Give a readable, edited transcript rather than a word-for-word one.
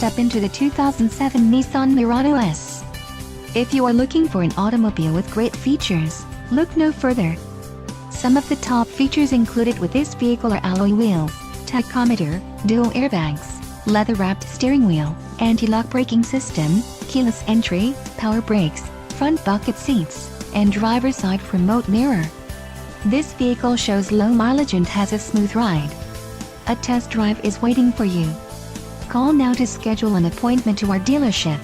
step into the 2007 Nissan Murano S. If you are looking for an automobile with great features, look no further. Some of the top features included with this vehicle are alloy wheels, tachometer, dual airbags, leather-wrapped steering wheel, anti-lock braking system, keyless entry, power brakes, front bucket seats, and driver's side remote mirror. This vehicle shows low mileage and has a smooth ride. A test drive is waiting for you. Call now to schedule an appointment to our dealership.